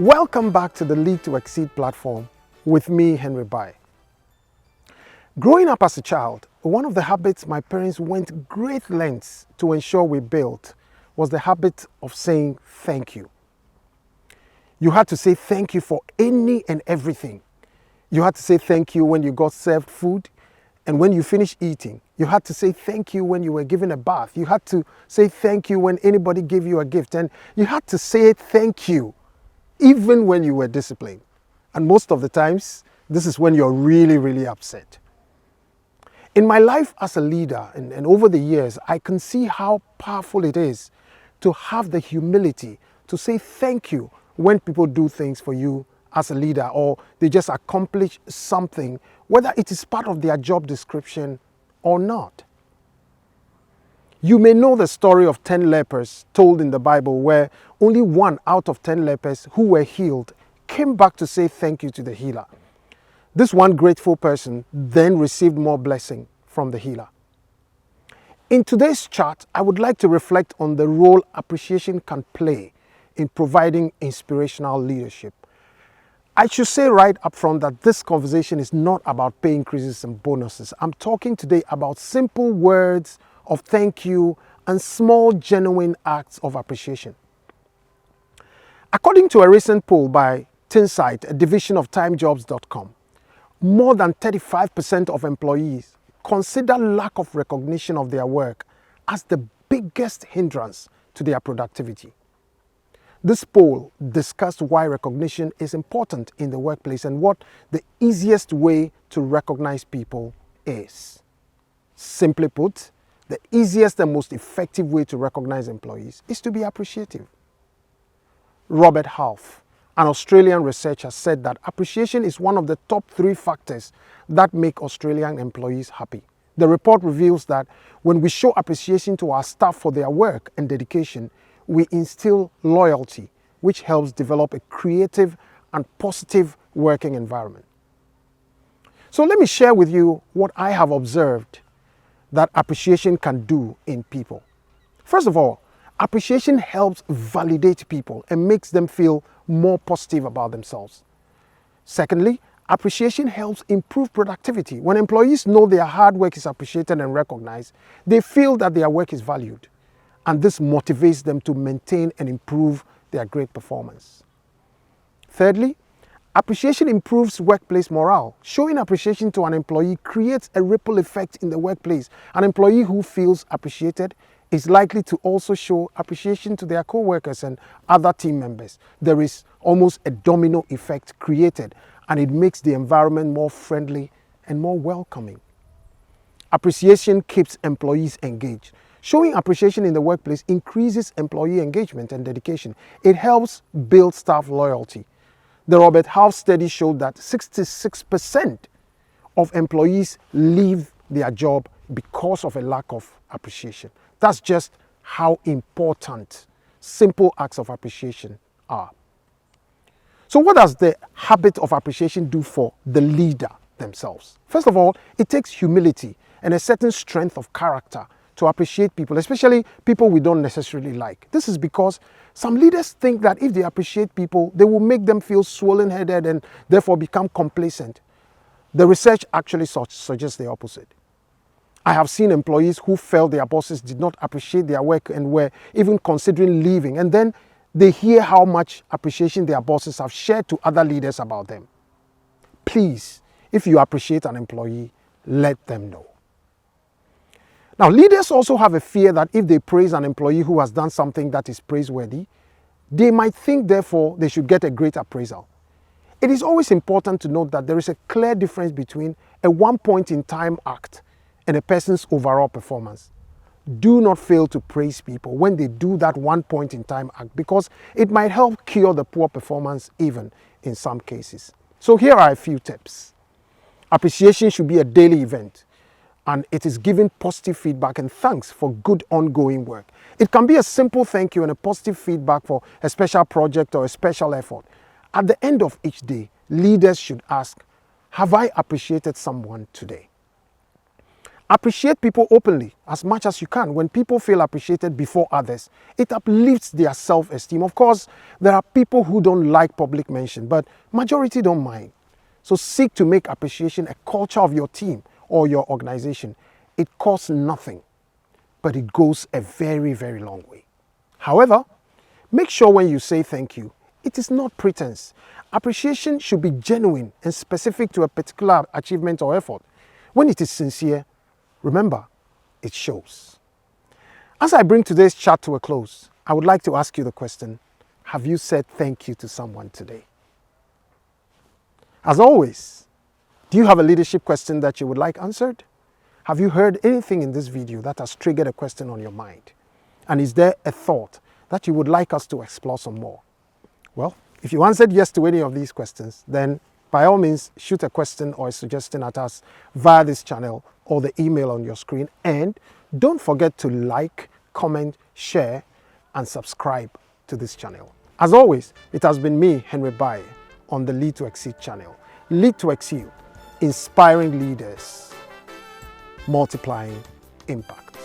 Welcome back to the Lead2xceed platform with me, Henry Baye. Growing up as a child, one of the habits my parents went great lengths to ensure we built was the habit of saying thank you. You had to say thank you for any and everything. You had to say thank you when you got served food and when you finished eating. You had to say thank you when you were given a bath. You had to say thank you when anybody gave you a gift. And you had to say thank you even when you were disciplined. And most of the times, this is when you're really upset. In my life as a leader and over the years, I can see how powerful it is to have the humility to say thank you when people do things for you as a leader or they just accomplish something, whether it is part of their job description or not. You may know the story of 10 lepers told in the Bible where only 1 out of 10 lepers who were healed came back to say thank you to the healer. This one grateful person then received more blessing from the healer. In today's chat, I would like to reflect on the role appreciation can play in providing inspirational leadership. I should say right up front that this conversation is not about pay increases and bonuses. I'm talking today about simple words of thank you and small genuine acts of appreciation. According to a recent poll by cite, a division of timejobs.com, more than 35% of employees consider lack of recognition of their work as the biggest hindrance to their productivity. This poll discussed why recognition is important in the workplace and what the easiest way to recognize people is. Simply put, the easiest and most effective way to recognize employees is to be appreciative. Robert Half, an Australian researcher, said that appreciation is one of the top 3 factors that make Australian employees happy. The report reveals that when we show appreciation to our staff for their work and dedication, we instill loyalty, which helps develop a creative and positive working environment. So let me share with you what I have observed that appreciation can do in people. First of all, appreciation helps validate people and makes them feel more positive about themselves. Secondly, appreciation helps improve productivity. When employees know their hard work is appreciated and recognized, they feel that their work is valued, and this motivates them to maintain and improve their great performance. Thirdly, appreciation improves workplace morale. Showing appreciation to an employee creates a ripple effect in the workplace. An employee who feels appreciated is likely to also show appreciation to their co-workers and other team members. There is almost a domino effect created, and it makes the environment more friendly and more welcoming. Appreciation keeps employees engaged. Showing appreciation in the workplace increases employee engagement and dedication. It helps build staff loyalty. The Robert Half study showed that 66% of employees leave their job because of a lack of appreciation. That's just how important simple acts of appreciation are. So what does the habit of appreciation do for the leader themselves? First of all, it takes humility and a certain strength of character to appreciate people, especially people we don't necessarily like. This is because some leaders think that if they appreciate people, they will make them feel swollen-headed and therefore become complacent. The research actually suggests the opposite. I have seen employees who felt their bosses did not appreciate their work and were even considering leaving, and then they hear how much appreciation their bosses have shared to other leaders about them. Please, if you appreciate an employee, let them know. Now, leaders also have a fear that if they praise an employee who has done something that is praiseworthy, they might think, therefore, they should get a great appraisal. It is always important to note that there is a clear difference between a one-point-in-time act and a person's overall performance. Do not fail to praise people when they do that one-point-in-time act, because it might help cure the poor performance even in some cases. So here are a few tips. Appreciation should be a daily event, and it is giving positive feedback and thanks for good ongoing work. It can be a simple thank you and a positive feedback for a special project or a special effort. At the end of each day, leaders should ask, have I appreciated someone today? Appreciate people openly as much as you can. When people feel appreciated before others, it uplifts their self-esteem. Of course, there are people who don't like public mention, but majority don't mind. So seek to make appreciation a culture of your team or your organization. It costs nothing, but it goes a very, very long way. However, make sure when you say thank you, it is not pretense. Appreciation should be genuine and specific to a particular achievement or effort. When it is sincere, remember, it shows. As I bring today's chat to a close, I would like to ask you the question, have you said thank you to someone today? As always, do you have a leadership question that you would like answered? Have you heard anything in this video that has triggered a question on your mind? And is there a thought that you would like us to explore some more? Well, if you answered yes to any of these questions, then by all means, shoot a question or a suggestion at us via this channel or the email on your screen. And don't forget to like, comment, share, and subscribe to this channel. As always, it has been me, Henry Baye, on the Lead2xceed channel. Lead2xceed, inspiring leaders, multiplying impact.